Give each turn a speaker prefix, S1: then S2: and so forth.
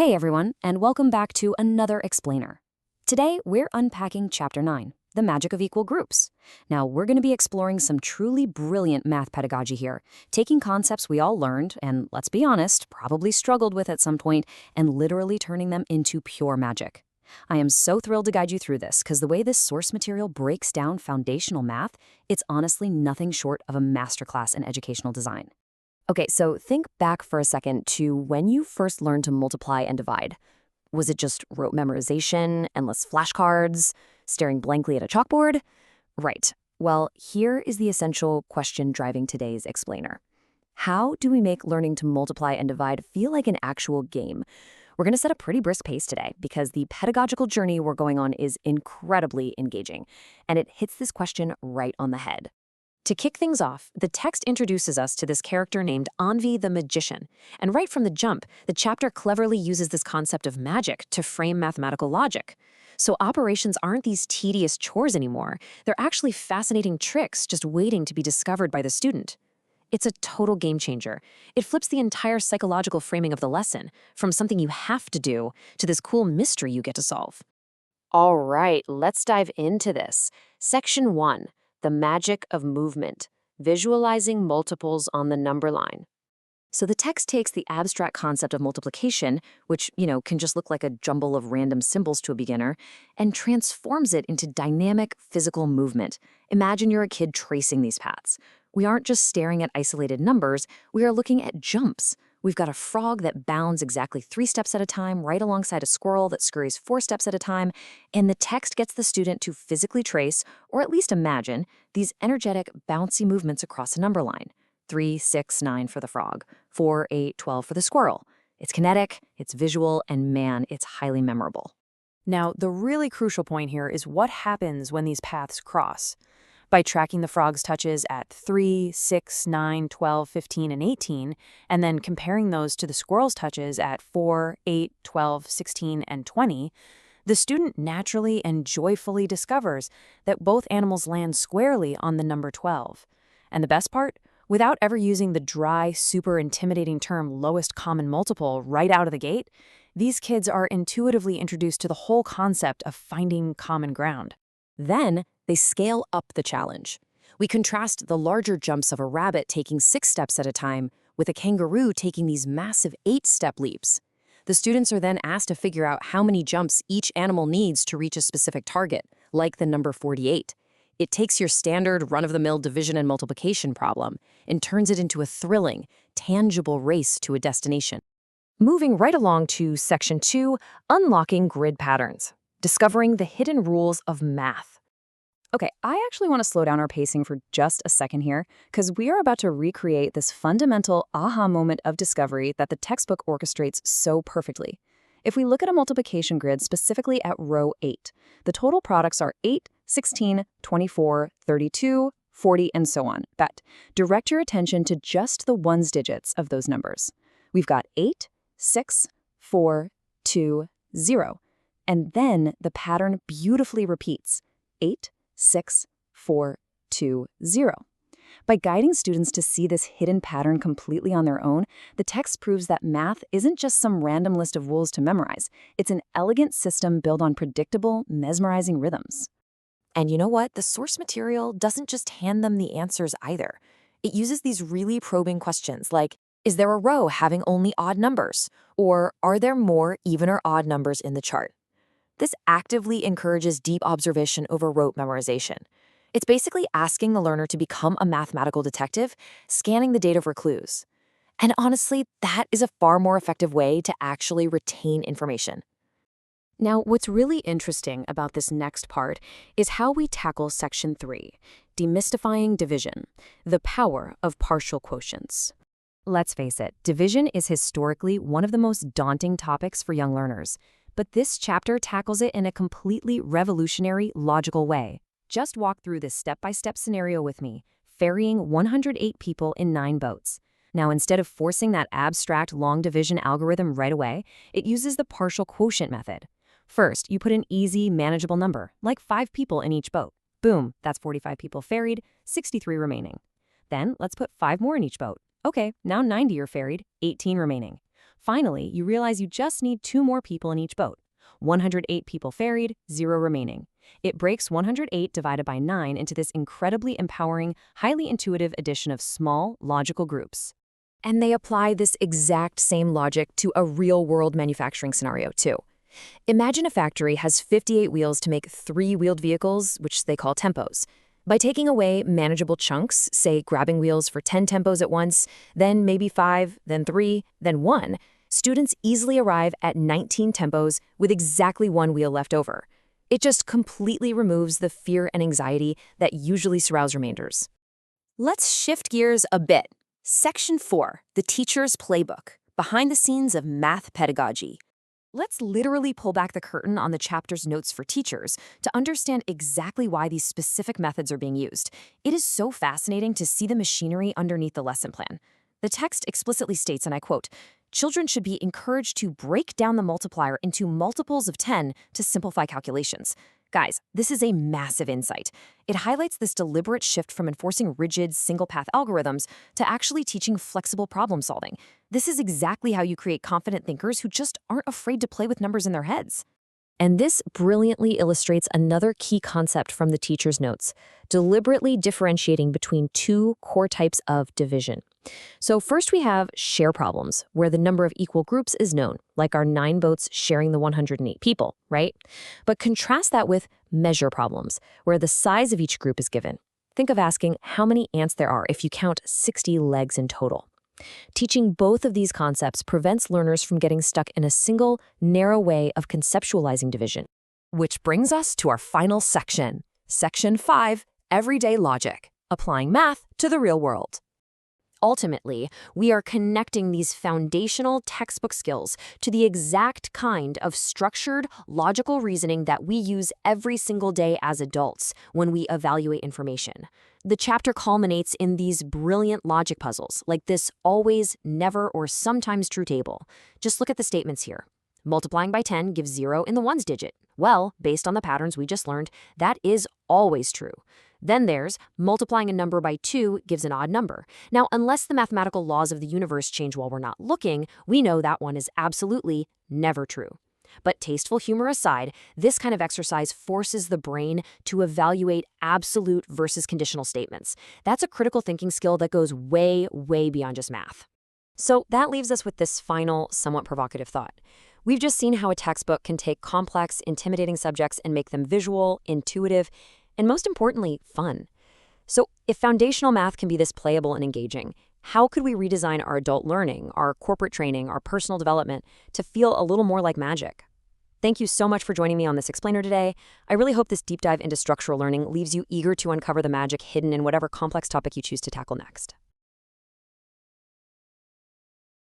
S1: Hey everyone, and welcome back to another explainer. Today, we're unpacking Chapter 9, The Magic of Equal Groups. Now, we're going to be exploring some truly brilliant math pedagogy here, taking concepts we all learned, and let's be honest, probably struggled with at some point, and literally turning them into pure magic. I am so thrilled to guide you through this, because the way this source material breaks down foundational math, it's honestly nothing short of a masterclass in educational design. Okay, so think back for a second to when you first learned to multiply and divide. Was it just rote memorization, endless flashcards, staring blankly at a chalkboard? Right. Well, here is the essential question driving today's explainer. How do we make learning to multiply and divide feel like an actual game? We're going to set a pretty brisk pace today because the pedagogical journey we're going on is incredibly engaging, and it hits this question right on the head. To kick things off, the text introduces us to this character named Envy the Magician, and right from the jump, the chapter cleverly uses this concept of magic to frame mathematical logic. So operations aren't these tedious chores anymore, they're actually fascinating tricks just waiting to be discovered by the student. It's a total game changer. It flips the entire psychological framing of the lesson, from something you have to do to this cool mystery you get to solve. All right, let's dive into this. Section 1. The magic of movement, visualizing multiples on the number line. So the text takes the abstract concept of multiplication, which, can just look like a jumble of random symbols to a beginner, and transforms it into dynamic physical movement. Imagine you're a kid tracing these paths. We aren't just staring at isolated numbers, we are looking at jumps. We've got a frog that bounds exactly 3 steps at a time right alongside a squirrel that scurries 4 steps at a time, and the text gets the student to physically trace, or at least imagine, these energetic, bouncy movements across a number line. 3, 6, 9 for the frog, 4, 8, 12 for the squirrel. It's kinetic, it's visual, and man, it's highly memorable.
S2: Now, the really crucial point here is what happens when these paths cross. By tracking the frog's touches at 3, 6, 9, 12, 15, and 18, and then comparing those to the squirrel's touches at 4, 8, 12, 16, and 20, the student naturally and joyfully discovers that both animals land squarely on the number 12. And the best part? Without ever using the dry, super intimidating term lowest common multiple right out of the gate, these kids are intuitively introduced to the whole concept of finding common ground.
S1: Then, they scale up the challenge. We contrast the larger jumps of a rabbit taking 6 steps at a time with a kangaroo taking these massive 8-step leaps. The students are then asked to figure out how many jumps each animal needs to reach a specific target, like the number 48. It takes your standard run-of-the-mill division and multiplication problem and turns it into a thrilling, tangible race to a destination. Moving right along to Section 2, Unlocking Grid Patterns, discovering the hidden rules of math. Okay, I actually want to slow down our pacing for just a second here, because we are about to recreate this fundamental aha moment of discovery that the textbook orchestrates so perfectly. If we look at a multiplication grid specifically at row 8, the total products are 8, 16, 24, 32, 40, and so on. But direct your attention to just the ones digits of those numbers. We've got 8, 6, 4, 2, 0. And then the pattern beautifully repeats, 8, 6, 4, 2, 0. By guiding students to see this hidden pattern completely on their own, the text proves that math isn't just some random list of rules to memorize. It's an elegant system built on predictable, mesmerizing rhythms. And you know what? The source material doesn't just hand them the answers either. It uses these really probing questions like, is there a row having only odd numbers? Or are there more even or odd numbers in the chart? This actively encourages deep observation over rote memorization. It's basically asking the learner to become a mathematical detective, scanning the data for clues. And honestly, that is a far more effective way to actually retain information. Now, what's really interesting about this next part is how we tackle Section 3, demystifying division, the power of partial quotients. Let's face it, division is historically one of the most daunting topics for young learners. But this chapter tackles it in a completely revolutionary, logical way. Just walk through this step-by-step scenario with me, ferrying 108 people in 9 boats. Now, instead of forcing that abstract long division algorithm right away, it uses the partial quotient method. First, you put an easy, manageable number, like 5 people in each boat. Boom, that's 45 people ferried, 63 remaining. Then, let's put 5 more in each boat. Okay, now 90 are ferried, 18 remaining.
S2: Finally, you realize you just need 2 more people in each boat. 108 people ferried, 0 remaining. It breaks 108 divided by 9 into this incredibly empowering, highly intuitive addition of small, logical groups.
S1: And they apply this exact same logic to a real-world manufacturing scenario, too. Imagine a factory has 58 wheels to make 3-wheeled vehicles, which they call tempos. By taking away manageable chunks, say grabbing wheels for 10 tempos at once, then maybe 5, then 3, then 1, students easily arrive at 19 tempos with exactly 1 wheel left over. It just completely removes the fear and anxiety that usually surrounds remainders. Let's shift gears a bit. Section 4, the teacher's playbook, behind the scenes of math pedagogy. Let's literally pull back the curtain on the chapter's notes for teachers to understand exactly why these specific methods are being used. It is so fascinating to see the machinery underneath the lesson plan. The text explicitly states, and I quote, "Children should be encouraged to break down the multiplier into multiples of 10 to simplify calculations." Guys, this is a massive insight. It highlights this deliberate shift from enforcing rigid, single-path algorithms to actually teaching flexible problem-solving. This is exactly how you create confident thinkers who just aren't afraid to play with numbers in their heads. And this brilliantly illustrates another key concept from the teacher's notes, deliberately differentiating between 2 core types of division. So first we have share problems, where the number of equal groups is known, like our 9 boats sharing the 108 people, right? But contrast that with measure problems, where the size of each group is given. Think of asking how many ants there are if you count 60 legs in total. Teaching both of these concepts prevents learners from getting stuck in a single, narrow way of conceptualizing division. Which brings us to our final section. Section 5, Everyday Logic, applying math to the real world. Ultimately, we are connecting these foundational textbook skills to the exact kind of structured, logical reasoning that we use every single day as adults when we evaluate information. The chapter culminates in these brilliant logic puzzles, like this always, never, or sometimes true table. Just look at the statements here. Multiplying by 10 gives 0 in the ones digit. Well, based on the patterns we just learned, that is always true. Then there's multiplying a number by 2 gives an odd number. Now, unless the mathematical laws of the universe change while we're not looking, we know that one is absolutely never true. But tasteful humor aside, this kind of exercise forces the brain to evaluate absolute versus conditional statements. That's a critical thinking skill that goes way, way beyond just math. So that leaves us with this final, somewhat provocative thought. We've just seen how a textbook can take complex, intimidating subjects and make them visual, intuitive, and most importantly, fun. So if foundational math can be this playable and engaging, how could we redesign our adult learning, our corporate training, our personal development to feel a little more like magic? Thank you so much for joining me on this explainer today. I really hope this deep dive into structural learning leaves you eager to uncover the magic hidden in whatever complex topic you choose to tackle next.